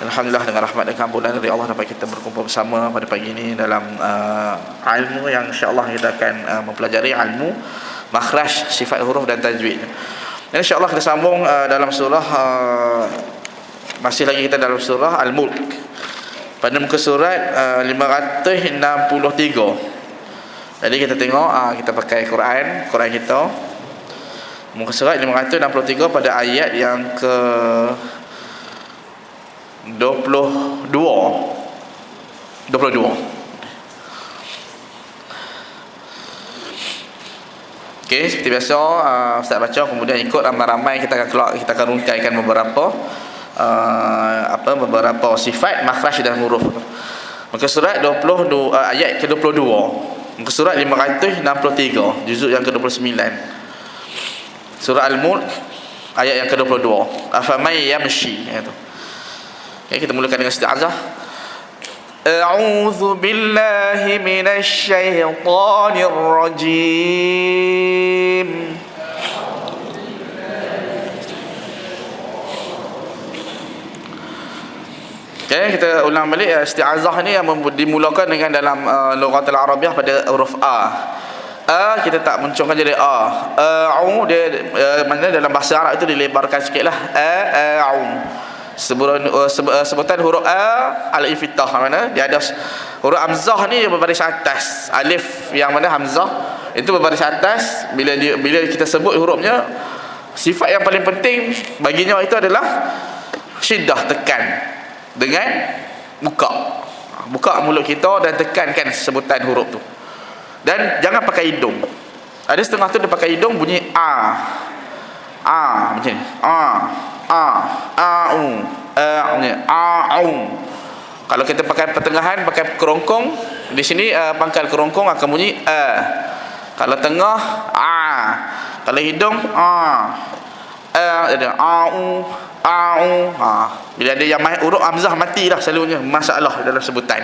Alhamdulillah dengan rahmat dan keampunan dari Allah dapat kita berkumpul bersama pada pagi ini dalam ilmu yang insya-Allah kita akan mempelajari ilmu makhraj, sifat huruf dan tajwid. Dan insya-Allah kita sambung dalam surah masih lagi kita dalam surah Al-Mulk. Pada muka surat 563. Jadi kita tengok kita pakai Quran kita. Muka surat 563 pada ayat yang ke 22. Okey, seperti biasa Ustaz baca kemudian ikut ramai-ramai kita akan rungkaikan beberapa beberapa sifat makhraj dan huruf. Muka surat 22 ayat ke-22. Muka surat 563 juzuk yang ke-29. Surah Al-Mulk ayat yang ke-22. Afamay yamshi itu. Okay, kita mulakan dengan isti'azah. A'udzu billahi minasy syaithanir rajim. Okay, kita ulang balik isti'azah ni yang dimulakan dengan dalam lughat al-Arabiah pada huruf A. Kita tak mencungkan jadi A. A'u dia mana dalam bahasa Arab itu dilebarkan sikitlah. A'u. Sebutan huruf A al-infitah, mana dia ada huruf hamzah ni berbaris atas, alif yang mana hamzah itu berbaris atas. Bila kita sebut hurufnya, sifat yang paling penting baginya itu adalah syiddah, tekan dengan buka mulut kita dan tekankan sebutan huruf tu. Dan jangan pakai hidung. Ada setengah tu dia pakai hidung bunyi macam ni. Kalau kita pakai pertengahan, pakai kerongkong, di sini pangkal kerongkong akan bunyi Kalau tengah kalau hidung ada bila ada yang huruf hamzah matilah selalunya masalah dalam sebutan.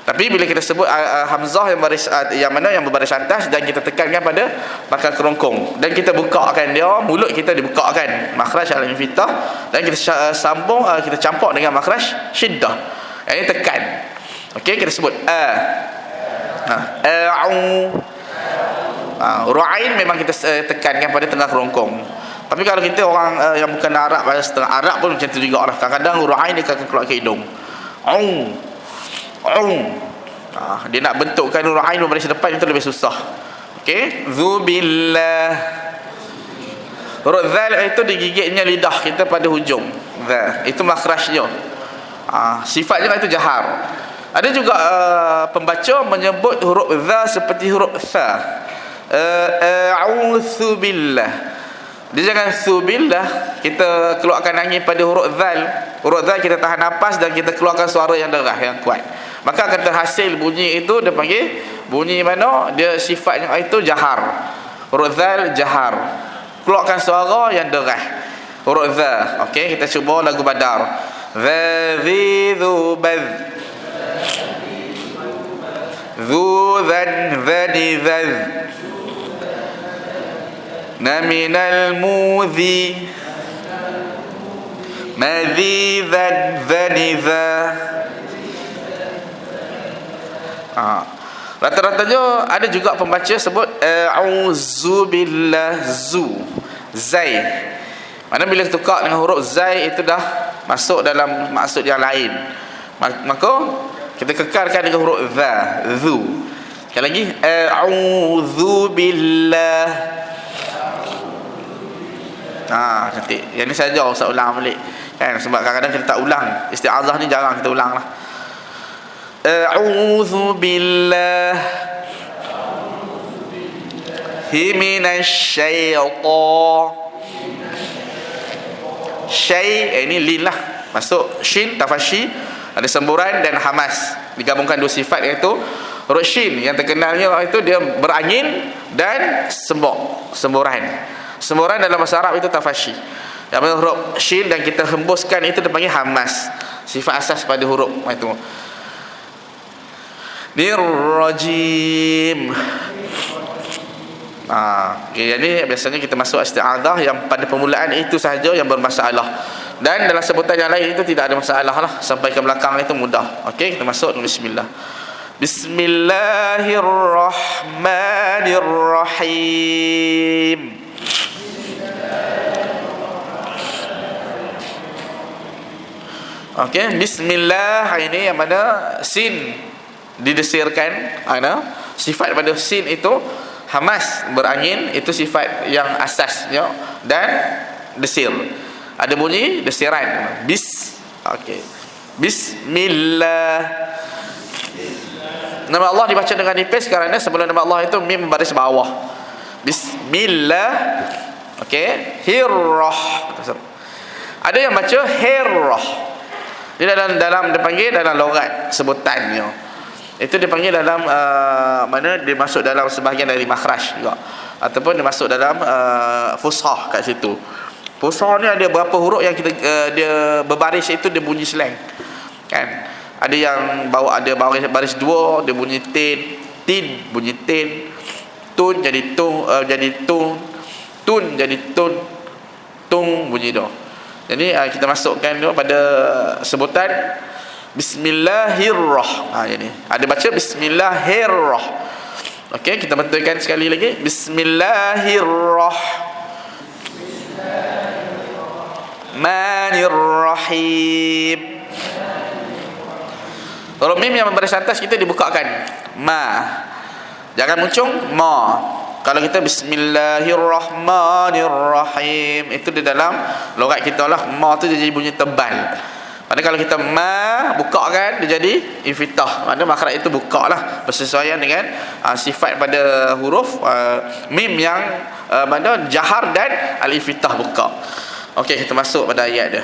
Tapi bila kita sebut hamzah yang baris yang mana yang berbaris atas dan kita tekankan pada pangkal kerongkong dan kita bukakan dia, mulut kita dibukakan, makhraj al-infitah, dan kita sambung kita campur dengan makhraj syiddah. Ini tekan. Okey, kita sebut Ru'ain memang kita tekankan pada tengah kerongkong. Tapi kalau kita orang yang bukan Arab, setengah Arab pun macam tu juga lah. Kadang-kadang Ru'ain dia akan keluar ke hidung. Dia nak bentukkan huruf ain berbaris depan itu lebih susah. Okey, zubillah. Huruf zal itu digigitnya lidah kita pada hujung. Zal itu makhrajnya. Sifatnya itu jahar. Ada juga pembaca menyebut huruf za seperti huruf sa. A'udzu billah. Dia jangan subillah, kita keluarkan angin pada huruf zal. Huruf zal kita tahan nafas dan kita keluarkan suara yang derah, yang kuat. Maka akan terhasil bunyi itu, dia panggil bunyi mana dia sifatnya itu jahar. Huruf zal jahar. Keluarkan suara yang derah. Huruf zal. Okey, kita cuba lagu Badar. Zazizu baz. Zuzan zanizaz. Naminal muzi mazizan zaniza. Rata-ratanya ada juga pembaca sebut auzubillah zai. Mana bila tukar dengan huruf zai itu dah masuk dalam maksud yang lain. Maka kita kekalkan dengan huruf zu. Sekali lagi auzubillah. Cantik. Yang ni saja Ustaz ulang balik kan, sebab kadang-kadang kita tak ulang. Isti'azah ni jarang kita ulang lah. A'udzu billah minasy syaitan. Ini lin lah, masuk shin tafashi, ada semburan dan hamas, digabungkan dua sifat, iaitu huruf shin yang terkenalnya itu dia berangin dan semburan. Semburan dalam bahasa Arab itu tafashi. Yang mana huruf shin dan kita hembuskan itu dipanggil hamas. Sifat asas pada huruf itu. Nirrajim. Okay, jadi biasanya kita masuk isti'adzah yang pada permulaan itu sahaja yang bermasalah, dan dalam sebutan yang lain itu tidak ada masalah lah. Sampai ke belakang itu mudah. Okey, kita masuk bismillah. Bismillahirrahmanirrahim. Okey, bismillah ini yang mana sin didesirkan, sifat pada sin itu hamas, berangin, itu sifat yang asasnya, dan desir, ada bunyi desiran. Okey, bismillah. Nama Allah dibaca dengan nipis kerana sebelum nama Allah itu mim baris bawah. Bismillah. Okey, hirrah. Ada yang baca hirrah. Dia dalam dipanggil dalam logat sebutannya. Itu dipanggil dalam mana dia masuk dalam sebahagian dari makhraj juga, ataupun dia masuk dalam fushah kat situ. Fushah ni ada berapa huruf yang kita dia berbaris itu dia bunyi slang. Kan? Ada yang baris dua dia bunyi tin bunyi tin, tun jadi tung, jadi tun jadi tun, tung bunyi dah. Jadi kita masukkan dia pada sebutan bismillahirrah. Ini ada baca bismillahirrah. Okey, kita betulkan sekali lagi. Bismillahirrahmanirrahim. Huruf mim yang berbaris atas kita dibukakan, ma, jangan muncung ma. Kalau kita bismillahirrahmanirrahim, itu di dalam logat kita lah, ma tu dia jadi bunyi tebal. Pada kalau kita ma buka kan, dia jadi infitah. Maknanya makhraj itu buka lah, bersesuaian dengan sifat pada huruf mim yang mana jahar dan al-infitah buka. Okey, kita masuk pada ayat dia.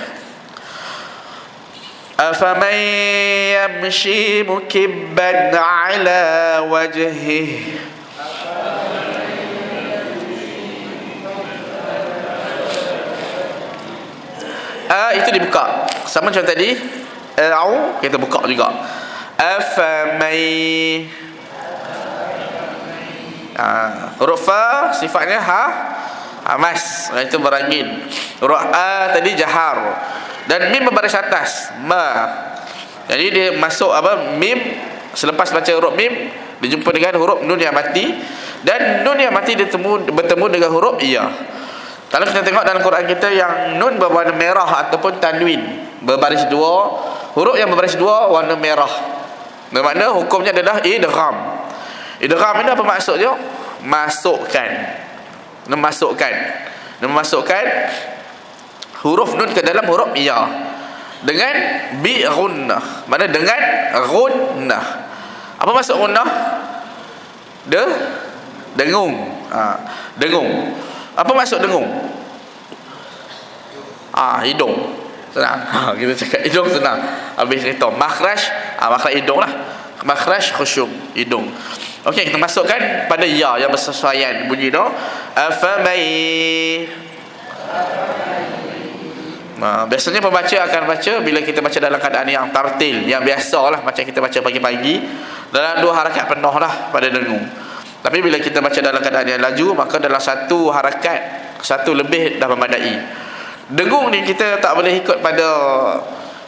أَفَمَنْ يَمْشِي مُكِبًّا عَلَى وَجْهِهِ. Itu dibuka sama macam tadi. Kita buka juga. أَفَمَنْ. Huruf fa sifatnya hamas, itu berangin. Huruf a tadi jahar, dan mim berbaris atas, ma. Jadi dia masuk mim, selepas baca huruf mim dijumpa dengan huruf nun yang mati, dan nun yang mati bertemu dengan huruf iya. Kalau kita tengok dalam Quran kita yang nun berwarna merah ataupun tanwin berbaris dua, huruf yang berbaris dua warna merah, bermakna hukumnya adalah idgham. Idgham ini apa maksudnya? Memasukkan huruf nun ke dalam huruf iya dengan bi ghunnah. Mana dengan ghunnah. Apa maksud ghunnah? Dengung. Dengung. Apa maksud dengung? Hidung. Senang. Kita cakap hidung senang. Habis cerita makhraj, makhraj hidung lah. Makhraj khusyum, hidung. Okey, kita masukkan pada ya yang bersesuaian bunyi dah. Afamai. Biasanya pembaca akan baca bila kita baca dalam keadaan yang tartil, yang biasalah macam kita baca pagi-pagi, dalam 2 harakat penuh lah pada dengung. Tapi bila kita baca dalam keadaan yang laju, maka dalam 1 harakat, 1 lebih dah memadai. Dengung ni kita tak boleh ikut pada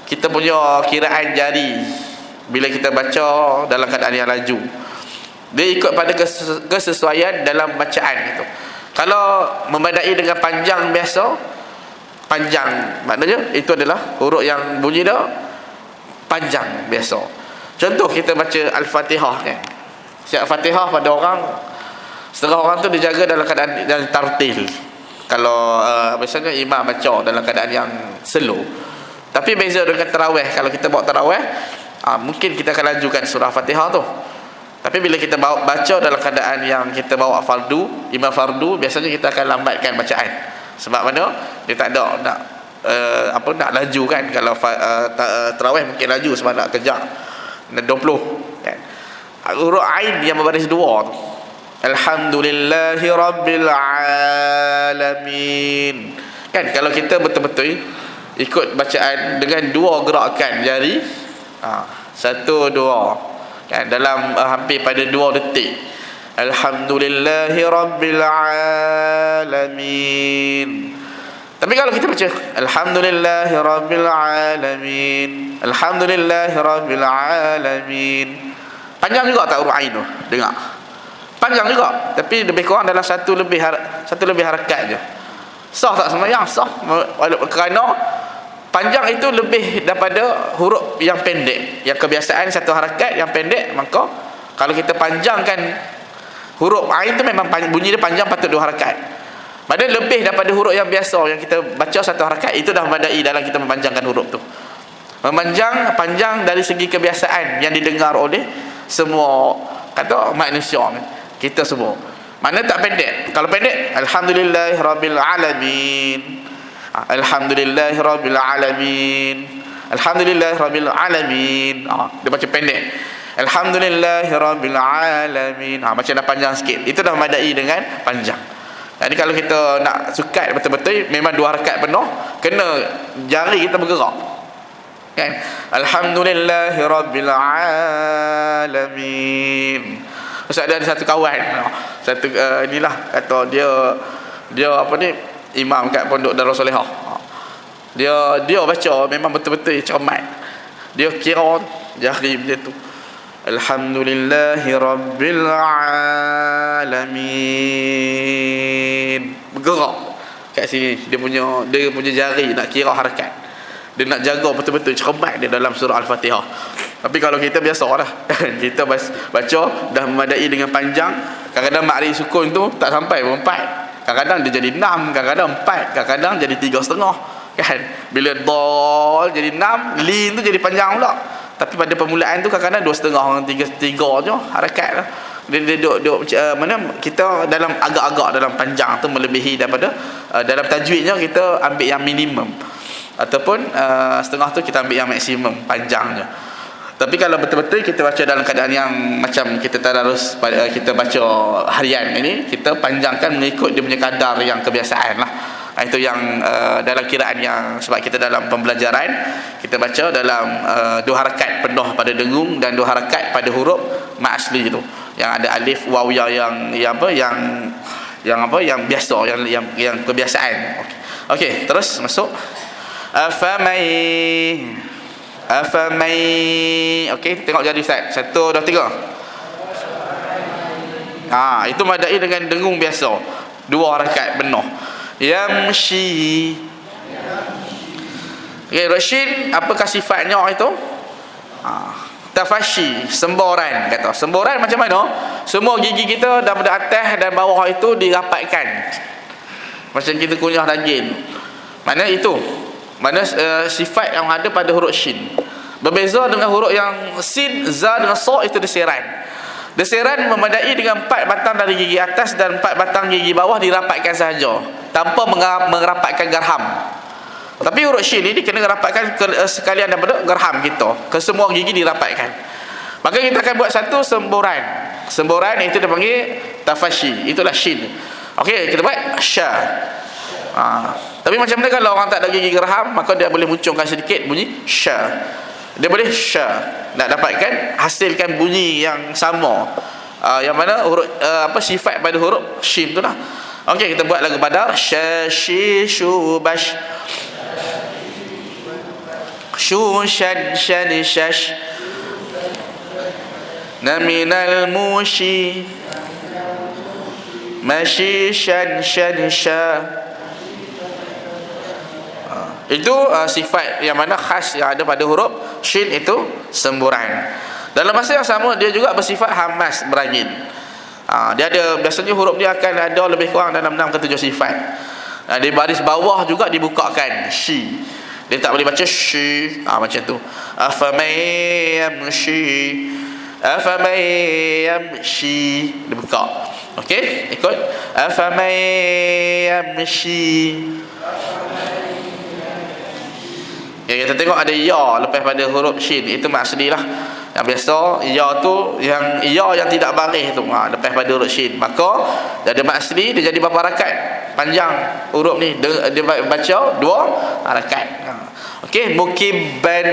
kita punya kiraan jari bila kita baca dalam keadaan yang laju. Dia ikut pada kesesuaian dalam bacaan itu. Kalau memadai dengan panjang biasa, panjang maknanya itu adalah huruf yang bunyi dah panjang biasa. Contoh kita baca Al-Fatihah kan. Siap Fatihah pada orang, setengah orang tu dijaga dalam keadaan yang tartil. Kalau biasanya imam baca dalam keadaan yang slow. Tapi beza dengan tarawih. Kalau kita bawa tarawih, mungkin kita akan lajukan surah Fatihah tu. Tapi bila kita baca dalam keadaan yang kita bawa fardu, imam fardu, biasanya kita akan lambatkan bacaan. Sebab mana? Dia tak ada nak nak laju kan. Kalau tarawih mungkin laju sebab nak kejar 20 kan. Huruf ain yang berbaris 2 tu. Alhamdulillahi rabbil alamin. Kan kalau kita betul-betul ikut bacaan dengan 2 gerakan jari, 1 2 kan, dalam hampir pada 2 detik. Alhamdulillahi Rabbil Alamin. Tapi kalau kita baca Alhamdulillahi Rabbil Alamin, Alhamdulillahi Rabbil Alamin, panjang juga tak huruf ain tu? Dengar, panjang juga, tapi lebih kurang dalam satu lebih harakat je. Sah tak sembahyang? Sah, kerana panjang itu lebih daripada huruf yang pendek. Yang kebiasaan satu harakat yang pendek, maka kalau kita panjangkan huruf ain tu memang bunyi dia panjang, patut dua harakat. Padahal lebih daripada huruf yang biasa yang kita baca satu harakat, itu dah memadai dalam kita memanjangkan huruf tu. Panjang dari segi kebiasaan yang didengar oleh semua kata manusia, kita semua. Mana tak pendek. Kalau pendek, Alhamdulillahi Rabbil Alamin, Alhamdulillahi Rabbil Alamin, Alhamdulillahi Rabbil Alamin. Dia baca pendek, Alhamdulillahi Rabbil Alamin. Macam dah panjang sikit. Itu dah memadai dengan panjang. Jadi kalau kita nak sukat betul-betul, memang dua harakat penuh, kena jari kita bergerak, kan? Alhamdulillahi Rabbil Alamin. Ustaz ada satu kawan, satu inilah kata dia apa ni, imam kat Pondok Darul Solehah. Dia baca memang betul-betul cermat. Dia kira jari macam tu. Alhamdulillahi Rabbil Alamin. Bergerak kat sini dia punya jari nak kira harakat. Dia nak jaga betul-betul cermat dia dalam surah Al-Fatihah. Tapi kalau kita biasalah kita baca dah memadai dengan panjang, kadang-kadang makri sukun tu tak sampai 4. Kadang-kadang dia jadi 6, kadang-kadang 4, kadang-kadang jadi 3,5, kan? Bila dal jadi 6, lin tu jadi panjang pula. Tapi pada permulaan tu kadang-kadang 2,5, 3 je harakat lah. Dia duduk mana kita dalam agak-agak dalam panjang tu melebihi daripada dalam tajwidnya kita ambil yang minimum, ataupun setengah tu kita ambil yang maksimum panjangnya. Tapi kalau betul-betul kita baca dalam keadaan yang macam kita tadarus, kita baca harian ini, kita panjangkan mengikut dia punya kadar yang kebiasaan lah. Itu yang dalam kiraan yang, sebab kita dalam pembelajaran kita baca dalam 2 harakat penuh pada dengung dan 2 harakat pada huruf mat asli tu, yang ada alif waw ya yang biasa, yang kebiasaan. Okey, terus masuk afamai. Okey, tengok jadi Ustaz. 1 2 3. Itu madai dengan dengung biasa, 2 harakat penuh. Yamshi. Okay, Rashid, apakah sifatnya itu? Tafashi, semboran. Kata semboran macam mana? Semua gigi kita daripada atas dan bawah itu dirapatkan, macam kita kunyah daging. Mana itu? Mana sifat yang ada pada huruf shin. Berbeza dengan huruf yang sin, za dengan sa, itu desiran. Desiran memadai dengan 4 batang dari gigi atas dan 4 batang gigi bawah dirapatkan sahaja, tanpa merapatkan gerham. Tapi huruf shin ini kena rapatkan sekalian daripada gerham kita, ke semua gigi dirapatkan. Maka kita akan buat satu semboran. Semboran itu dipanggil tafashi, itulah shin. Okey, kita buat sya. Tapi macam mana kalau orang tak ada gigi gerham, maka dia boleh muncungkan sedikit bunyi sya. Dia boleh sya, nak dapatkan hasilkan bunyi yang sama, yang mana huruf sifat pada huruf shin tu lah. Okey, kita buat lagu Badar. Sya shi shu bash shu shad shad shash naminal mushi mashi shad shad sha. Itu sifat yang mana khas yang ada pada huruf shin, itu semburan. Dalam masa yang sama dia juga bersifat hamas, berangin. Dia ada, biasanya huruf dia akan ada lebih kurang dalam 6 ke 7 sifat. Di baris bawah juga dibukakan shi. Dia tak boleh baca shi macam tu. Afamay yamshi dibuka. Okey, ikut. Afamay yamshi. Ya, kita tengok ada ya lepas pada huruf shin, itu maksudnya lah. Yang biasa ya tu yang tidak baris tu, lepas pada huruf shin, maka dia ada maksudnya, dia jadi berapa harakat panjang huruf ni, dia baca 2 harakat. Okey, mukibban.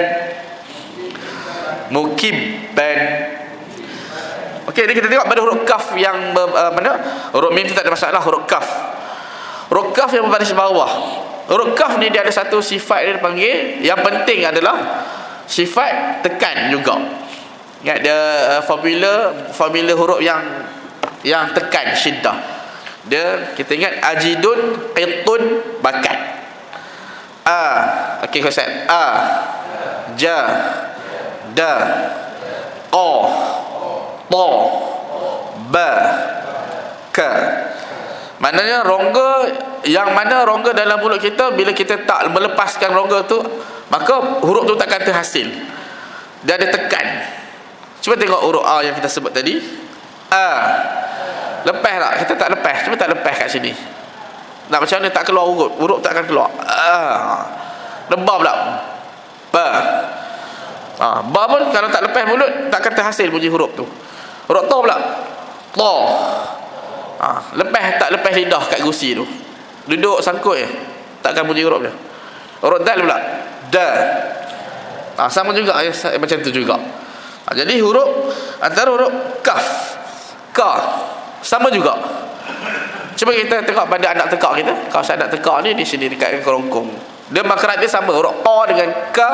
Okey, ni kita tengok pada huruf kaf yang mana? Huruf mim tu tak ada masalah, huruf kaf. Huruf kaf yang berbaris bawah. Huruf kaf ni dia ada satu sifat dia dipanggil, yang penting adalah sifat tekan juga. Ingat dia formula huruf yang tekan, syiddah. Dia kita ingat ajidun, qitun, bakat. Okey Ustaz. Ja, da, qa, ta, ba, ka. Maknanya rongga, yang mana rongga dalam mulut kita, bila kita tak melepaskan rongga tu, maka huruf tu takkan terhasil. Dia ada tekan. Cuba tengok huruf A yang kita sebut tadi. Lepas tak? Kita tak lepas. Cuba tak lepas kat sini. Nak macam mana tak keluar huruf? Huruf tak akan keluar. Lebah pula. Ba. Ba pun kalau tak lepas mulut, takkan terhasil bunyi huruf tu. Huruf ta pula. Ta. Tak lepas lidah kat gusi tu. Duduk sangkut je. Takkan bunyi huruf dia. Huruf dal pula. Da. Sama juga macam tu juga. Jadi huruf antara huruf kaf, ka, sama juga. Cuba kita tengok pada anak tekak kita. Kalau saya anak tekak ni di sini dekat kerongkong, dia makhraj dia sama. Huruf a dengan ka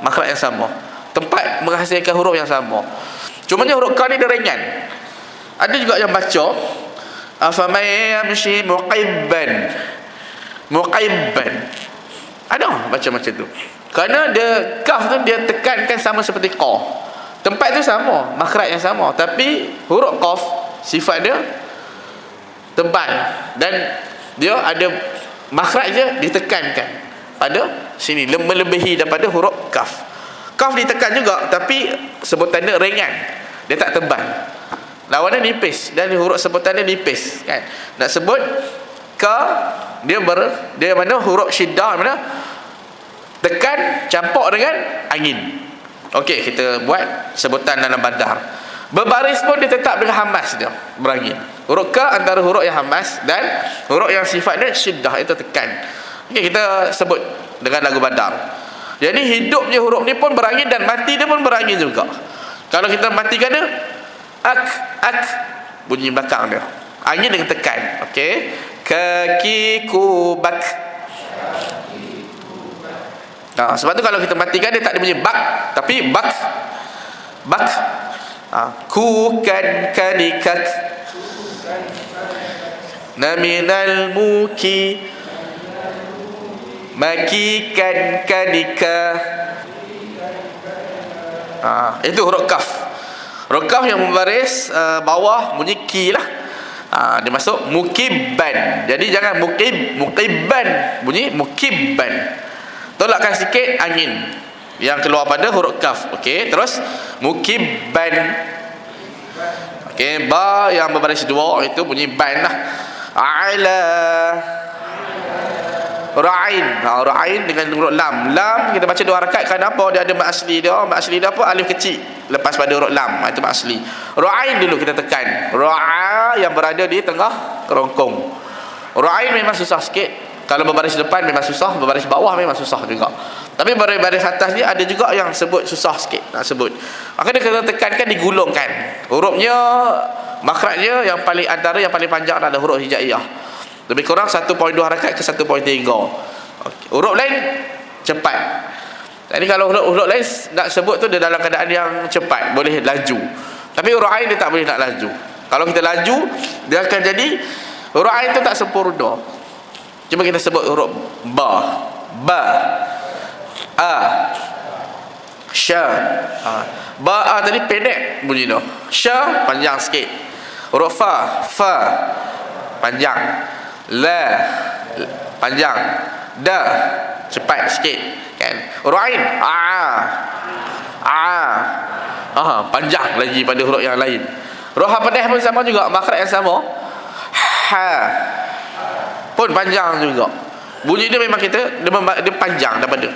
makhraj yang sama. Tempat menghasilkan huruf yang sama. Cumanya huruf ka ni dia ringan. Ada juga yang baca afaman yamshi muqibban. Muqibban. Ada baca macam tu. Kerana dia kaf tu dia tekankan sama seperti qa. Tempat tu sama, makhraj yang sama, tapi huruf qaf sifat dia tebal dan dia ada makhraj dia ditekankan pada sini, melebihi daripada huruf kaf. Kaf ditekan juga, tapi sebutan dia ringan, dia tak tebal. Lawannya nipis, dan huruf sebutan dia nipis kan. Nak sebut ka, dia mana huruf syiddah, mana tekan campur dengan angin. Okey, kita buat sebutan dalam bandar. Berbaris pun dia tetap dengan hamas dia, berangin. Huruf ka antara huruf yang hamas dan huruf yang sifatnya syiddah, itu tekan. Okey, kita sebut dengan lagu bandar. Jadi hidupnya huruf ni pun berangin dan mati dia pun berangin juga. Kalau kita matikan dia, ak, bunyi belakang dia. Angin dengan tekan. Okey. Kaki kubak. Sebab tu kalau kita matikan dia tak ada bunyi bak, tapi bak. Kukan kanikak naminal muki makikan kanika. Itu huruf kaf. Huruf kaf yang membaris bawah bunyi ki lah. Dia masuk mukibban. Jadi jangan mukibban, bunyi mukibban. Tolakkan sikit angin yang keluar pada huruf kaf. Okey, terus mukibban. Okey, ba yang berbaris dua itu bunyi ban lah. Ala. Ra'in. Ra'in dengan huruf lam. Lam kita baca dua rakaat. Kenapa? Dia ada mak asli dia. Mak asli dia apa? Alif kecil lepas pada huruf lam. Itu mak asli. Ra'in dulu kita tekan. Ra'a yang berada di tengah kerongkong. Ra'in memang susah sikit. Kalau berbaris depan memang susah, berbaris bawah memang susah juga. Tapi baris atas ni ada juga yang sebut susah sikit nak sebut. Maka dia kena tekankan, digulungkan. Hurufnya, makhrajnya yang paling antara yang paling panjang adalah huruf hijaiyah. Lebih kurang 1.2 harakat ke 1.3. Okay. Huruf lain cepat. Jadi kalau huruf lain nak sebut tu dia dalam keadaan yang cepat, boleh laju. Tapi huruf ain dia tak boleh nak laju. Kalau kita laju, dia akan jadi huruf ain tu tak sempurna. Cuba kita sebut huruf ba, a, sya. Ba, a tadi pendek bunyi tu. Sya panjang sikit. Huruf fa, panjang. La, panjang. Da, cepat sikit kan. Huruf ain, panjang lagi pada huruf yang lain. Huruf pedas pun sama juga, makhraj yang sama. Ha pun panjang juga. Bunyi dia memang dia panjang daripada.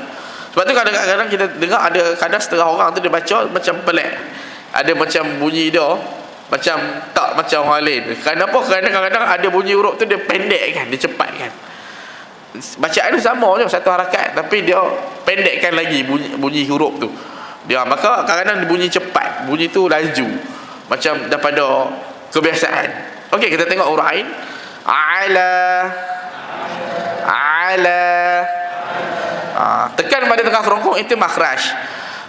Sebab tu kadang-kadang kita dengar ada kadang setengah orang tu dia baca macam pelik. Ada macam bunyi dia macam tak macam orang lain. Kenapa? Kerana kadang-kadang ada bunyi huruf tu dia pendek kan, dia cepat kan. Bacaan dia sama je satu harakat, tapi dia pendekkan lagi bunyi huruf tu. Dia maka kadang-kadang bunyi cepat, bunyi tu laju. macam daripada kebiasaan. Okey, kita tengok huruf ain. Ala, ala. Tekan pada tengah kerongkong itu makhraj.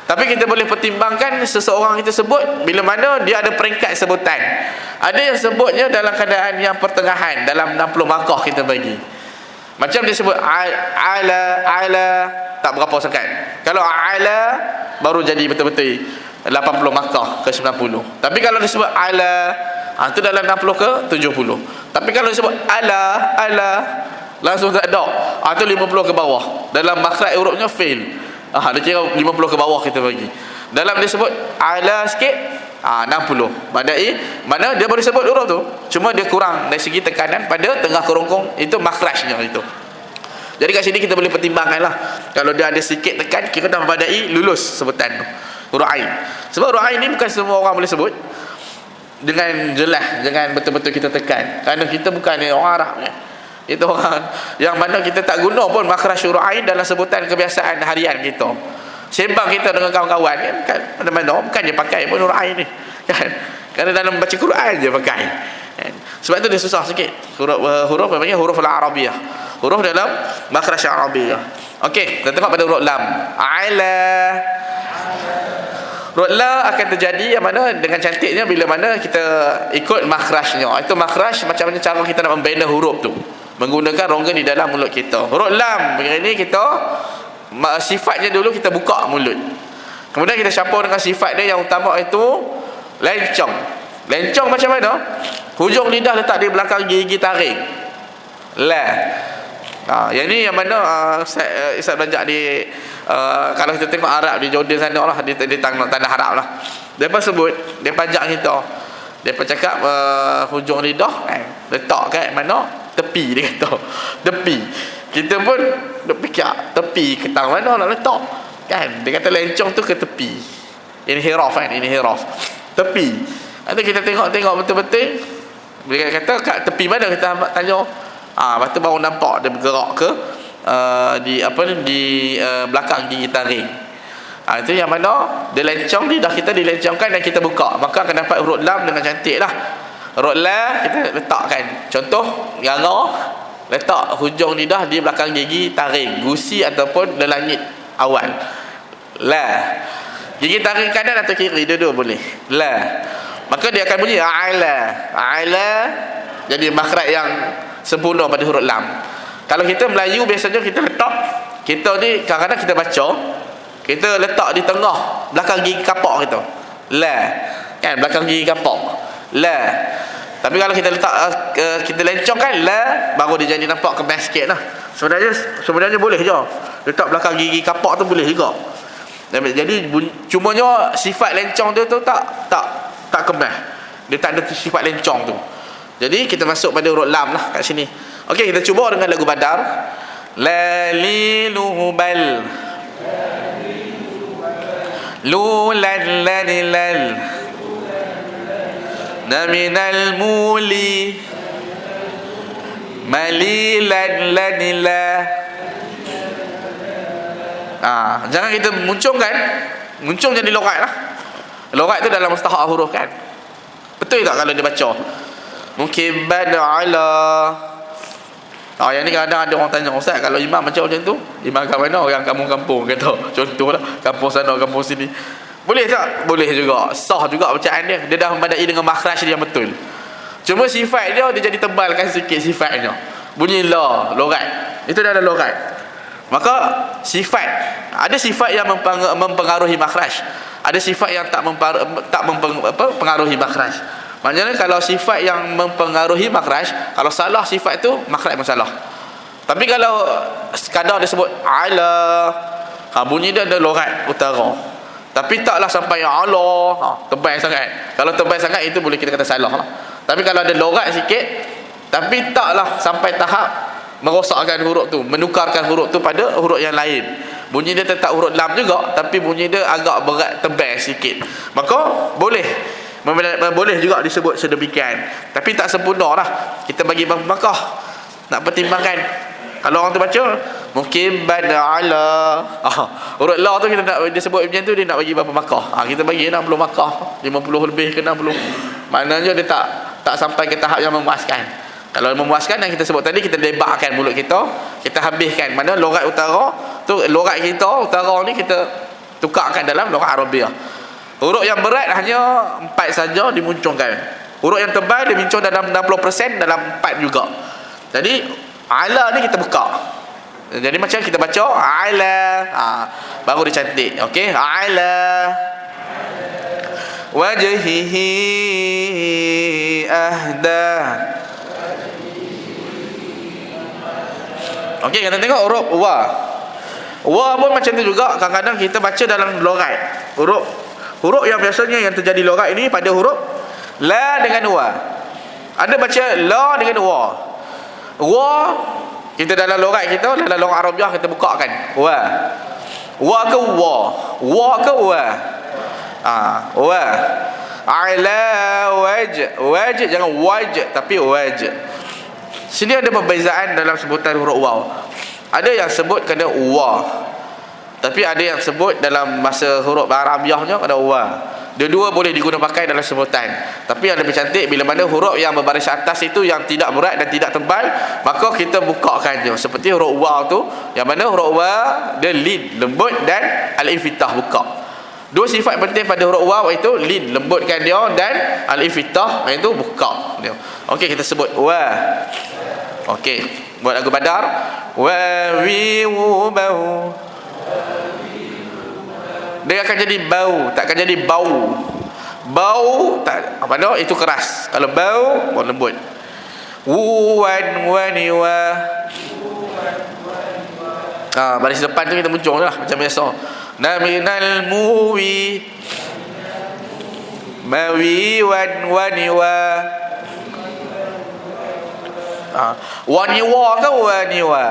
Tapi kita boleh pertimbangkan seseorang itu sebut bila mana dia ada peringkat sebutan. Ada yang sebutnya dalam keadaan yang pertengahan, dalam 60 markah kita bagi. Macam dia sebut ala, ala, tak berapa sangat. Kalau ala baru jadi betul-betul 80 markah ke 90. Tapi kalau dia sebut ala, itu dalam 60 ke 70. Tapi kalau dia sebut ala, ala, langsung tak ada. Itu 50 ke bawah. Dalam makhraj hurufnya fail. Dia kira 50 ke bawah kita bagi. Dalam dia sebut ala sikit, 60. Mana dia boleh sebut huruf tu, cuma dia kurang dari segi tekanan pada tengah kerongkong, itu makhrajnya itu. Jadi kat sini kita boleh pertimbangkan lah. Kalau dia ada sikit tekan, kira dah memadai, lulus sebutan tu, huruf ain. Sebab huruf ain ni bukan semua orang boleh sebut dengan jelas, dengan betul-betul kita tekan. Kerana kita bukan orang Arab kan. Itu orang yang mana kita tak guna pun makhraj huruf ain dalam sebutan kebiasaan harian kita. Sembang kita dengan kawan-kawan kan, mana-mana bukan dia pakai pun huruf ain ni kan. Kerana dalam baca Quran je pakai kan. Sebab tu dia susah sikit. Huruf namanya huruf al-arabiyah. Huruf dalam makhraj arabiyah. Okey, kita tengok pada huruf lam. Ala. Huruf la akan terjadi yang mana dengan cantiknya bila mana kita ikut makhrajnya. Itu makhraj macam mana cara kita nak membina huruf tu, menggunakan rongga di dalam mulut kita. Huruf lam begini, kita sifatnya dulu kita buka mulut. Kemudian kita campur dengan sifat dia yang utama, itu lencong. Lencong macam mana? Hujung lidah letak di belakang gigi taring. La. Yang ni yang mana Ustaz belajar di kalau kita tengok Arab di Jordan sana lah, di tanah Arab lah. Depa sebut, depa ajak kita. Depa cakap hujung lidah letak kat mana? Tepi, dia kata. Tepi. Kita pun duk fikir tepi ke tang mana nak letak kan. Dia kata lencong tu ke tepi. Inhiraf kan, inhiraf. Tepi. Nanti kita tengok betul-betul. Dia kata kat tepi mana, kita tanya. Lepas tu baru nampak dia bergerak ke di belakang gigi taring. Itu yang mana dia lencong, lidah kita dilencongkan dan kita buka, maka akan dapat huruf lam dengan cantik lah. Huruf la kita letakkan, contoh gara, letak hujung lidah di belakang gigi taring, gusi ataupun langit awal. La. Gigi taring kanan atau kiri, dua-dua boleh. La. Maka dia akan bunyi ala. Ala jadi makhraj yang sempurna pada huruf lam. Kalau kita Melayu biasanya kita letak, kita ni kadang-kadang kita baca, kita letak di tengah belakang gigi kapak kita. La. Kan belakang gigi kapak. La. Tapi kalau kita letak kita lencongkan la, baru dia jadi nampak kemas sikit lah. Sebenarnya boleh je. Letak belakang gigi kapak tu boleh juga. Jadi cumanya sifat lencong dia tu tak kemas. Dia tak ada sifat lencong tu. Jadi kita masuk pada huruf lam lah kat sini. Okey, kita cuba dengan lagu Badar. Laliluhbal lulan lalilal naminal muli malilan lanila. Jangan kita muncung jadi lorat lah. Lorat tu dalam mustahak huruf kan. Betul tak kalau dia baca mukibban ala. Yang ni kadang ada orang tanya, Ustaz kalau imam macam tu, imam kat mana? Orang kampung-kampung kata. Contohlah, kampung sana, kampung sini. Boleh tak? Boleh juga. Sah juga bacaan dia. Dia dah memadai dengan makhraj dia yang betul. Cuma sifat dia jadi tebalkan sikit sifatnya. Bunyi la, lorat. Itu dah ada lorat. Maka sifat, ada sifat yang mempengaruhi makhraj. Ada sifat yang tak mempengaruhi makhraj. Maknanya kalau sifat yang mempengaruhi makhraj, kalau salah sifat tu, makhraj pun salah. Tapi kalau sekadar dia sebut ala, bunyi dia ada lorat utara. Tapi taklah sampai ala, tebal sangat. Kalau tebal sangat itu boleh kita kata salah lah. Tapi kalau ada lorat sikit, tapi taklah sampai tahap merosakkan huruf tu, menukarkan huruf tu pada huruf yang lain. Bunyi dia tetap huruf lam juga, tapi bunyi dia agak berat, tebal sikit. Maka boleh juga disebut sedemikian. Tapi tak sempurna lah. Kita bagi markah, nak pertimbangkan. Kalau orang tu baca Mukibban ala. Huruf la tu kita nak dia sebut macam tu, dia nak bagi berapa markah? Kita bagi 60 markah, 50 lebih ke 60. Maknanya dia tak sampai ke tahap yang memuaskan. Kalau memuaskan yang kita sebut tadi, kita lebarkan mulut kita, kita habiskan. Mana logat utara tu, logat kita utara ni kita tukarkan dalam logat Arabiah. Huruf yang berat hanya 4 saja dimuncungkan. Huruf yang tebal dia muncul dalam 60% dalam 4 juga. Jadi ala ni kita buka. Jadi macam kita baca ala, baru dia cantik. Okey, ala wajhihi ahda. Okey, kita tengok huruf wa. Wa pun macam tu juga. Kadang-kadang kita baca dalam logat. Huruf yang biasanya yang terjadi logat ini pada huruf la dengan wa. Ada baca la dengan wa. Wa kita dalam logat kita, dalam logat Arabiah kita bukakan wa. Wa ke wa? Wa ke wa? Wa. Ala waj. Waj jangan waj tapi waj. Sini ada perbezaan dalam sebutan huruf waw. Ada yang sebut kena wa, tapi ada yang sebut dalam masa huruf Arabiahnya kena wa. Dua-dua boleh digunakan pakai dalam sebutan. Tapi yang lebih cantik bila mana huruf yang berbaris atas itu yang tidak berat dan tidak tebal, maka kita bukakan je. Seperti huruf wa tu, yang mana huruf wa dia lin, lembut, dan al-infitah, buka. Dua sifat penting pada huruf wa itu, lin, lembutkan dia, dan al-infitah iaitu buka dia. Okey, kita sebut wa. Okey, buat lagu Badar. Wa wi wu bau. Dia akan jadi bau, tak akan jadi bau. Bau tak apa dah, itu keras. Kalau bau, lembut. Wan wani wa. Baris depan tu kita muncul lah macam biasa. Naminal muwi mawi wan wani wa. Waniwa ke waniwa?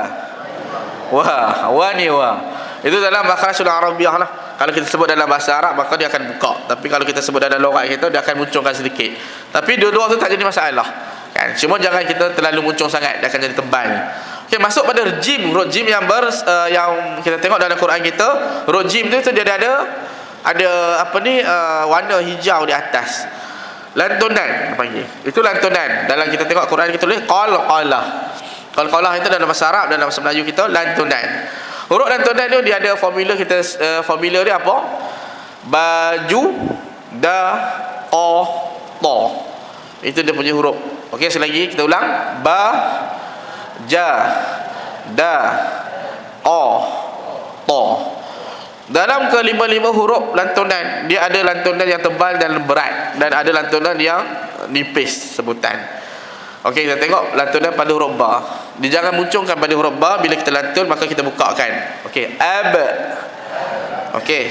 Wah, waniwa. Itu dalam bahasa Arabiah lah. Kalau kita sebut dalam bahasa Arab, maka dia akan buka. Tapi kalau kita sebut dalam logat kita, dia akan muncungkan sedikit. Tapi dua-dua tu tak jadi masalah, kan? Cuma jangan kita terlalu muncung sangat, dia akan jadi tebal. Okey, masuk pada jim. Huruf jim yang yang kita tengok dalam Quran kita, huruf jim tu dia ada apa ni, warna hijau di atas. Lantunan panggil. Itu lantunan. Dalam kita tengok Quran kita tulis qalqalah. Qalqalah itu dalam bahasa Arab, dalam bahasa Melayu kita lantunan. Huruf lantunan tu dia ada formula, kita formula dia apa? Baju, da, qa, ta. Itu dia punya huruf. Okey, sekali lagi kita ulang. Ba, ja, da, qa, ta. Dalam kelima-lima huruf lantunan, dia ada lantunan yang tebal dan berat, dan ada lantunan yang nipis sebutan. Okey, kita tengok lantunan pada huruf ba. Dia jangan muncungkan pada huruf ba. Bila kita lantun, maka kita bukakan. Okey, ab. Okey,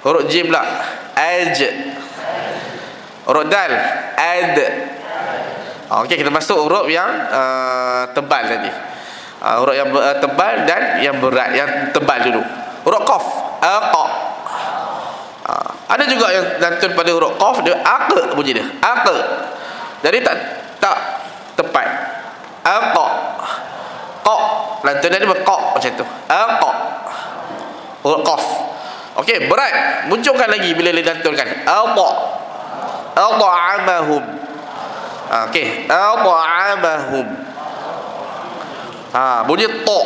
huruf jim pula, aj. Huruf dal, ad. Okey, kita masuk huruf yang tebal tadi. Huruf yang tebal dan yang berat. Yang tebal dulu. Huruf qaf, aqa. Ada juga yang lantun pada huruf qaf, dia aqa bunyi dia. Aqa. Jadi tak tepat. Aqa. Qa. Lantunan dia berqa macam tu. Aqa. Huruf qaf. Okey, berat. Munculkan lagi bila dilantunkan. Aqa. At'amahum. Okey, at'amahum. Bunyi ta.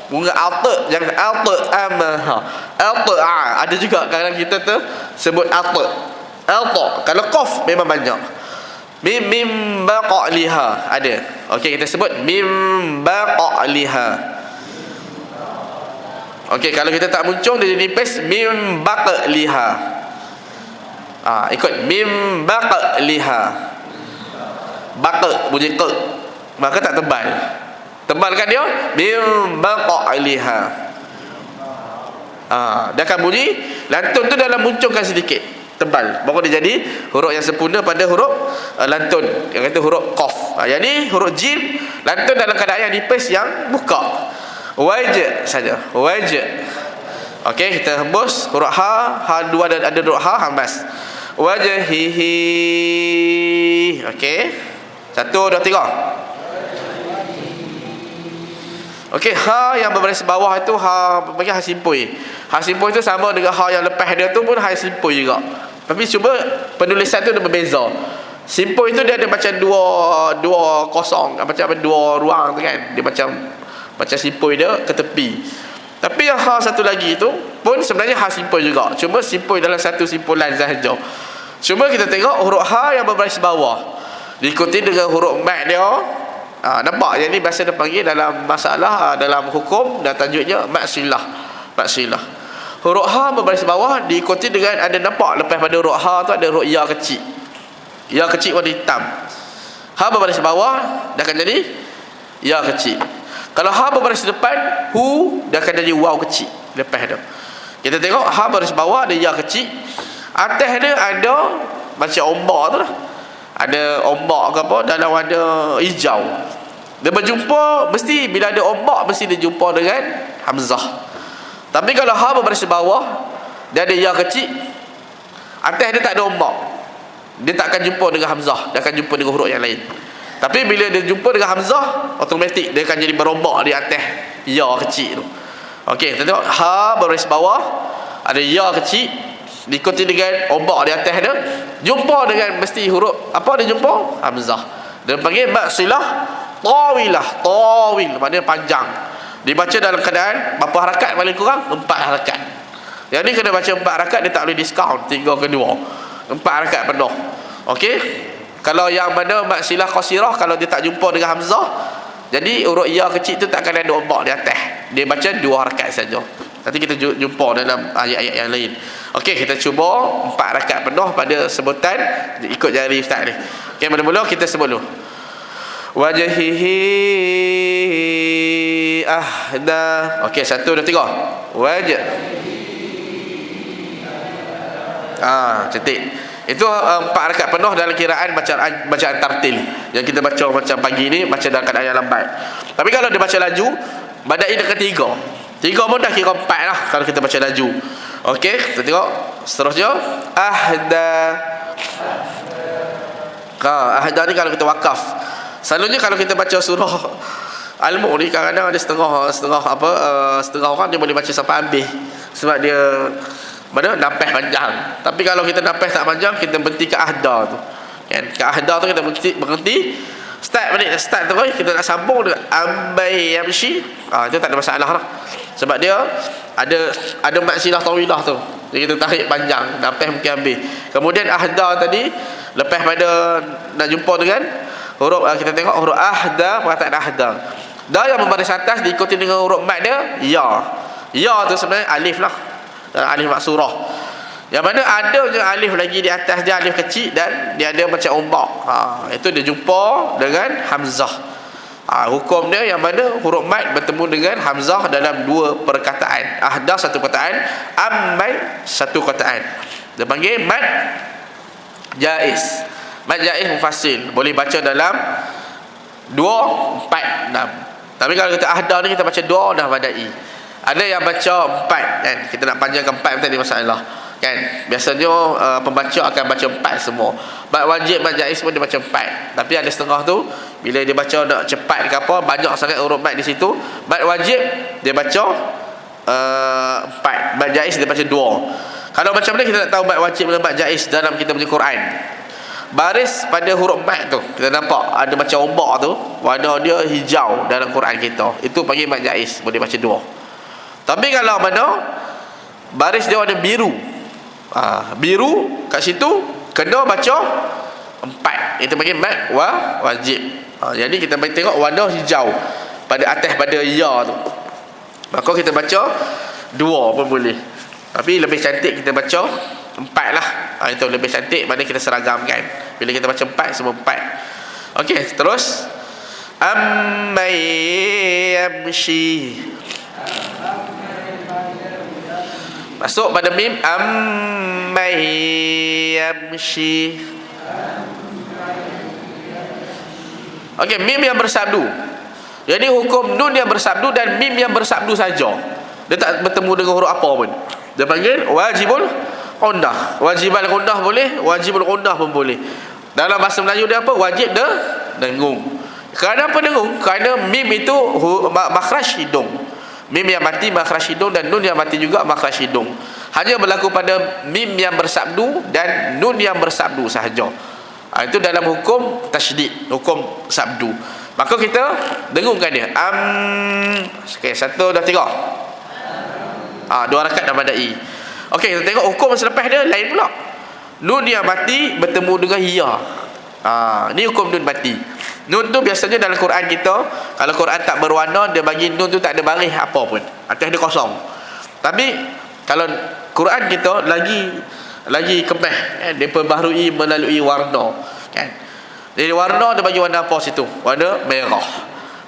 Bunga alta, jangan alta amah. Alta ada juga kadang kita tu sebut alta. Alta. Kalau qaf memang banyak. Mim baqaliha ada. Okey, kita sebut mim baqaliha. Okey, kalau kita tak muncul dia nipis mim baqaliha. Ikut mim baqaliha. Baqa bunyi q. Maka tak tebal. Tebalkan dia mim baqaliha. Dia akan bunyi lantun tu dalam muncungkan sedikit, tebal, baru dia jadi huruf yang sempurna pada huruf lantun, yang kata huruf qaf. Jadi huruf jim lantun dalam keadaan yang nipis, yang buka. Waj saja, waj. Okey, kita hembus huruf ha dua, dan ada huruf ha hambas. Wajhihi. Okey, 1 2 3. Okey, ha yang berbaris bawah itu ha bagi ha simpui. Ha simpui itu sama dengan ha yang lepas dia tu pun ha simpui juga. Tapi cuba penulisan tu dia berbeza. Simpui itu dia ada macam dua kosong, macam dua ruang tu kan. Dia macam simpui dia ke tepi. Tapi yang ha satu lagi tu pun sebenarnya ha simpui juga. Cuma simpui dalam satu simpulan sahaja. Cuma kita tengok huruf ha yang berbaris bawah diikuti dengan huruf mat dia. Nampak yang ni biasa dia panggil dalam masalah, dalam hukum dan tajuknya maksilah. Huruf ha berbaris bawah diikuti dengan ada, nampak lepas pada huruf ha tu ada huruf ya kecil. Ya kecil warna hitam. Ha berbaris bawah dia akan jadi ya kecil. Kalau ha berbaris depan, hu dia akan jadi waw kecil lepas dia. Kita tengok ha berbaris bawah ada ya kecil. Atas dia ada macam ombak tu lah. Ada ombak ke apa dalam warna hijau. Dia berjumpa, mesti bila ada ombak mesti dia jumpa dengan hamzah. Tapi kalau ha berbaris bawah dia ada ya kecil, atas dia tak ada ombak, dia tak akan jumpa dengan hamzah, dia akan jumpa dengan huruf yang lain. Tapi bila dia jumpa dengan hamzah, automatik dia akan jadi berombak di atas ya kecil tu. Okey, kita tengok ha berbaris bawah ada ya kecil diikuti dengan ombak di atas dia, jumpa dengan mesti huruf apa dia jumpa? Hamzah. Dia panggil maksilah tawilah. Tawil maknanya panjang. Dibaca dalam keadaan berapa harakat paling kurang? 4 harakat. Yang ni kena baca 4 harakat, dia tak boleh diskaun 3 ke 2. 4 harakat penuh. Okey. Kalau yang mana maksilah qasirah, kalau dia tak jumpa dengan hamzah, jadi huruf ya kecil tu tak akan ada ombak di atas. Dia baca 2 harakat saja. Nanti kita jumpa dalam ayat-ayat yang lain. Okey, kita cuba 4 rakaat penuh pada sebutan ikut jari ustaz ni. Okey, mula-mula kita sebut dulu. Wajhihi ahda. Okey, 1 2 3. Wajh. Cantik. Itu 4 rakaat penuh dalam kiraan bacaan tartil. Yang kita baca macam pagi ni, baca dalam keadaan yang lambat. Tapi kalau dia baca laju, badai dia ketiga. 3 pun dah kira 4 lah kalau kita baca laju. Okey, kita tengok seterusnya. Ahda. Ahda ni kalau kita wakaf. Selalunya kalau kita baca surah Al-Mulk ni kadang-kadang ada setengah orang dia boleh baca sampai habis sebab dia nampah panjang. Tapi kalau kita nampah tak panjang, kita berhenti ke ahda tu. Kan? Ke ahda tu kita berhenti. Start terus kita nak sambung dengan ambai yamshi. Itu tak ada masalah lah. Sebab dia ada maksilah tawilah tu. Jadi kita tarik panjang, nampah mungkin habis. Kemudian ahda tadi lepas pada nak jumpa dengan huruf, kita tengok huruf ahda, perkataan ahda. Da yang berbaris atas diikuti dengan huruf mat dia ya. Ya tu sebenarnya alif lah. Dan alif maksurah. Yang mana ada je alif lagi di atas dia, alif kecil, dan dia ada macam ombak. Itu dia jumpa dengan hamzah. Hukum dia yang mana huruf mat bertemu dengan hamzah dalam 2 perkataan. Ahda 1 perkataan, ammai 1 perkataan. Dia panggil mat jaiz. Mat jaiz mufasil, boleh baca dalam 2, 4, 6. Tapi kalau kita ahda ni kita baca 2 dah badai. Ada yang baca 4 kan, kita nak panjangkan 4 tadi masalah kan. Biasanya pembaca akan baca 4 semua. Mat wajib, mat jaiz pun dia baca 4. Tapi ada setengah tu bila dia baca nak cepat ke apa, banyak sangat huruf mat di situ. Mat wajib dia baca 4, mat jaiz dia baca 2. Kalau macam mana kita nak tahu mat wajib dengan mat jaiz dalam kita baca Quran? Baris pada huruf mat tu kita nampak ada macam ombak tu, warna dia hijau dalam Quran kita. Itu panggil mat jaiz, boleh baca 2. Tapi kalau mana baris dia warna biru, biru kat situ kena baca 4. Itu panggil mat wajib. Jadi kita tengok warna hijau pada atas pada ya tu, maka kita baca 2 pun boleh. Tapi lebih cantik kita baca 4 lah. Itu lebih cantik, mana kita seragamkan. Bila kita baca 4 semua 4. Okey, terus ammai yamshi. Masuk pada mim, ammai yamshi. Okey, mim yang bersabdu. Jadi hukum nun yang bersabdu dan mim yang bersabdu saja. Dia tak bertemu dengan huruf apa pun. Dia panggil wajibul qundah. Wajibal qundah boleh, wajibul qundah pun boleh. Dalam bahasa Melayu dia apa? Wajib dengung. Kerana apa dengung? Kerana mim itu makhraj hidung. Mim yang mati makhraj hidung, dan nun yang mati juga makhraj hidung. Hanya berlaku pada mim yang bersabdu dan nun yang bersabdu sahaja. Itu dalam hukum tasydid, hukum sabdu. Maka kita dengungkan dia. Okey, 1, 2, 3. 2 rakaat dah madai. Okey, kita tengok hukum selepas dia lain pula. Nun yang mati bertemu dengan ya. Ni hukum nun mati. Nun tu biasanya dalam Quran kita, kalau Quran tak berwarna, dia bagi nun tu tak ada baris apa pun, atas dia kosong. Tapi kalau Quran kita lagi kemah, dia perbaharui melalui warna, kan. Jadi warna dia bagi warna apa situ? Warna merah.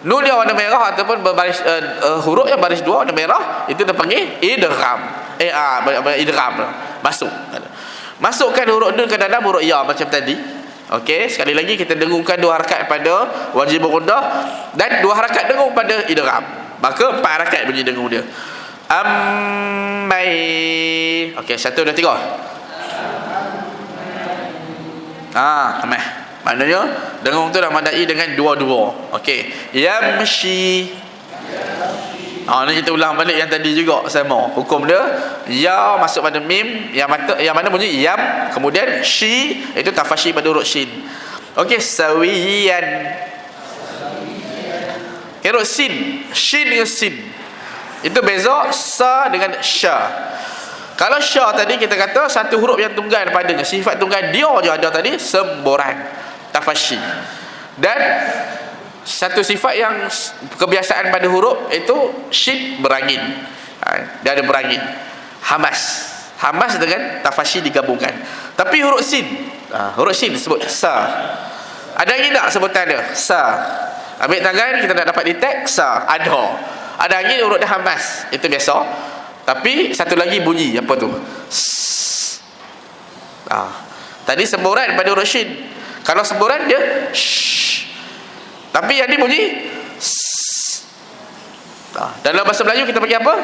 Nun yang warna merah ataupun berbaris huruf yang baris 2 warna merah, itu dia panggil idgham. Idgham. Masukkan huruf nun ke dalam huruf ya macam tadi. Okey, sekali lagi kita dengungkan 2 rakaat pada wajib berundah dan 2 rakaat dengung pada idgham. Maka 4 rakaat bunyi dengung dia. Okey, 1, 2, 3. Kemah. Maknanya dengung tu dah madai dengan 2-2. Okey, yamshi. Ni kita ulang balik yang tadi juga sama. Hukum dia ya masuk pada mim yang mana bunyi yam, kemudian shi itu tafashi pada huruf shin. Okey, sawiyan. Huruf sin, shin dengan sin. Itu beza sa dengan sya. Kalau sya tadi kita kata satu huruf yang tunggal padanya, sifat tunggal dia je ada tadi, semboran, tafashi. Dan satu sifat yang kebiasaan pada huruf itu shin, berangin. Dia ada berangin. Hamas dengan tafashi digabungkan. Tapi huruf sin sebut sa. Ada angin tak sebutan dia? Sa. Ambil tangan, kita nak dapat detect sa. Ada angin, huruf dia hamas. Itu biasa. Tapi satu lagi bunyi apa tu? Tadi semburan pada huruf shin. Kalau semburan dia tapi yang ni bunyi dalam bahasa Melayu kita panggil apa?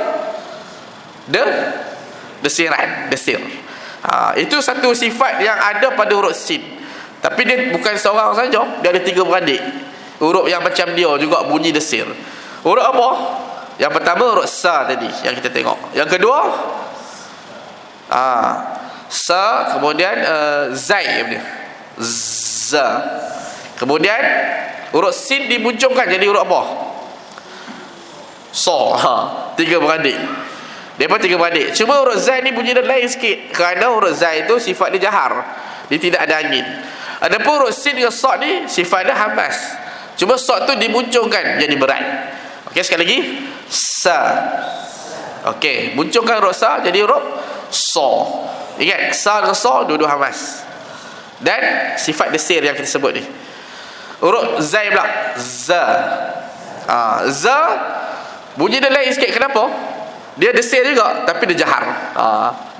Desiran, desir. Itu satu sifat yang ada pada huruf sin. Tapi dia bukan seorang saja, dia ada 3 beradik. Huruf yang macam dia juga bunyi desir. Huruf apa? Yang pertama huruf sa tadi yang kita tengok. Yang kedua sa, kemudian zai punya. Za. Kemudian huruf sin dibuncungkan jadi huruf apa? So. 3 beradik. Mereka 3 beradik. Cuma huruf zai ni bunyi dia lain sikit. Kerana huruf zai itu sifat dia jahar. Dia tidak ada angin. Adapun huruf sin dengan sod ni sifat dia hamas. Cuma sod tu dibuncungkan jadi berat. Okey, sekali lagi. Sa. Okey, buncungkan huruf sa jadi huruf so. Ingat, sa dengan so dua-dua hamas. Dan sifat desir yang kita sebut ni. Huruf zai pula, za. Za bunyi dia lain sikit. Kenapa? Dia desir juga tapi dia jahar.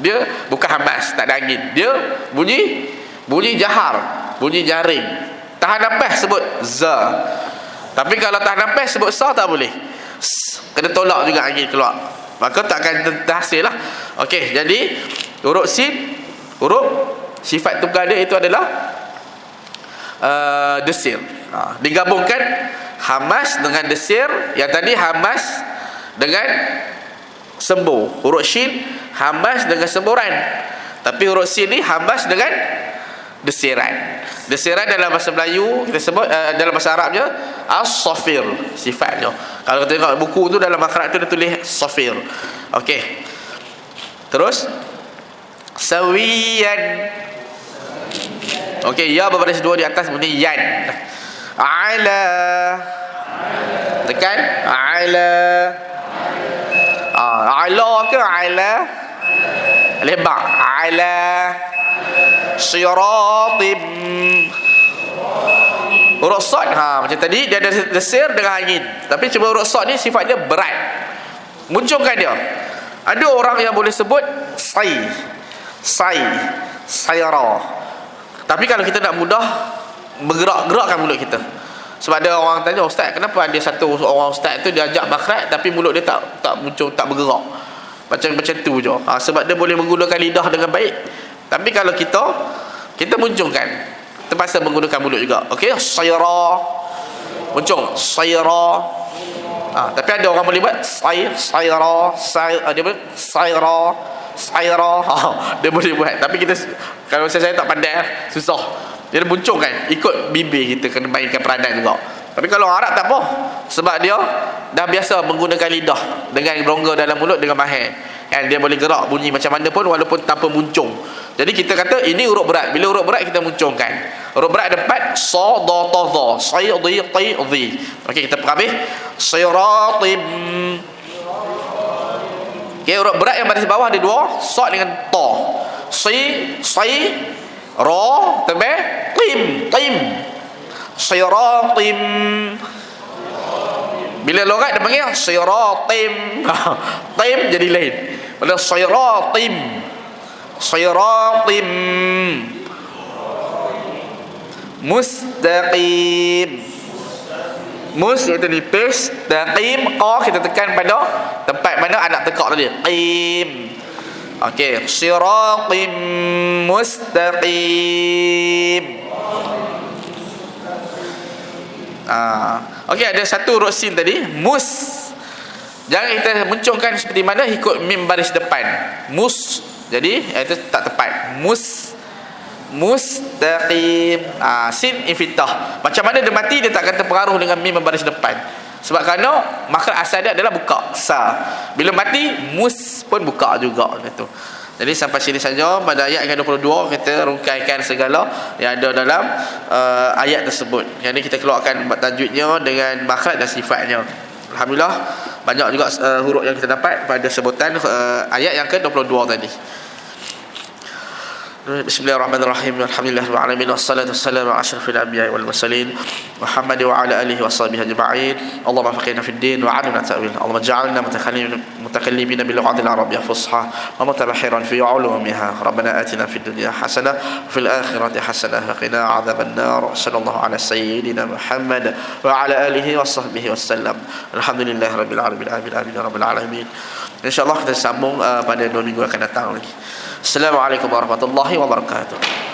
Dia bukan hamas, tak ada angin. Dia bunyi jahar, bunyi jaring. Tahan nafas sebut za. Tapi kalau tahan nafas sebut sa tak boleh. Kena tolak juga angin keluar. Maka tak akan terhasil lah. Okey, jadi huruf sin, huruf sifat tunggal dia itu adalah desir. Digabungkan hamas dengan desir. Yang tadi hamas dengan sembuh. Huruf shin hamas dengan semburan. Tapi huruf sin ni hamas dengan desiran. Desiran dalam bahasa Melayu kita sebut, dalam bahasa Arabnya as-safir sifatnya. Kalau kita tengok buku tu dalam makhraj tu dia tulis safir. Okey. Terus sawiyan. Okey, ya berbaris 2 di atas bunyi yan. Ala. Tekan ala. Ala ke ala? Lebar. Ala siratim. Huruf sad macam tadi dia ada desir dengan angin. Tapi cuma huruf sad ni sifatnya berat. Muncungkan dia. Ada orang yang boleh sebut sayara. Tapi kalau kita nak mudah bergerak-gerakkan mulut kita. Sebab ada orang tanya, ustaz, kenapa ada satu orang ustaz tu dia ajak makhraj tapi mulut dia tak muncul, tak bergerak. Macam tu je. Sebab dia boleh menggunakan lidah dengan baik. Tapi kalau kita muncungkan, terpaksa menggunakan mulut juga. Okey, sayara. muncung sayra. Tapi ada orang boleh buat sayra, dia boleh sayra. Dia boleh buat. Tapi kita, kalau saya tak pandai, susah. Dia muncung kan, ikut bibir kita kena mainkan peranan juga. Tapi kalau Arab tak apa, sebab dia dah biasa menggunakan lidah dengan rongga dalam mulut dengan mahir, kan, dia boleh gerak bunyi macam mana pun walaupun tanpa muncung. Jadi kita kata ini huruf berat. Bila huruf berat kita muncungkan. Huruf berat ada 4, sa, da, ta, za, sai, di, ti, dhi. Okey, kita habis. Siratim. Okey, huruf berat yang baris bawah ada 2, sa dengan ta. Sai, ra, tambah tim. Siratim. Bila logat dia panggil siratim. Tim jadi lain. Pada siratim mustaqim. Mus iaitu nipis, taqim qa kita tekan pada tempat mana anak tekak tadi. Qim. Okey, siratim mustaqim. Okey, ada satu huruf sin tadi, mus. Jangan kita muncungkan seperti mana ikut mim baris depan. Mus. Jadi itu tak tepat. Mustaqim. Sin infitah. Macam mana dia mati, dia tak akan terpengaruh dengan mim baris depan. Sebab kerana makhraj asal dia adalah buka, sa. Bila mati, mus pun buka juga gitu. Jadi sampai sini saja pada ayat yang 22 kita rungkaikan segala yang ada dalam ayat tersebut. Jadi kita keluarkan tajwidnya dengan makhraj dan sifatnya. Alhamdulillah banyak juga huruf yang kita dapat pada sebutan ayat yang ke-22 tadi. Bismillahirrahmanirrahim. Alhamdulillahirabbil alamin wassalatu wassalamu ala asyrafil anbiya'i wal mursalin Muhammad wa ala alihi washabbihi ajma'in. Allahumma faqihna fid din wa 'allimna ta'wil. Allahumma ij'alna mutakallimina bil lughati al arabiyyah fusha wa mutabahiran fi 'ulumiha. Rabbana atina fid dunya hasanah wa fil akhirati hasanah wa qina 'adzaban nar. Sallallahu ala sayyidina Muhammad wa ala alihi washabbihi wasallam. Alhamdulillahirabbil alamin. Amin ya rabbal alamin. InsyaAllah kita sambung pada 2 minggu akan datang lagi. Assalamualaikum warahmatullahi wabarakatuh.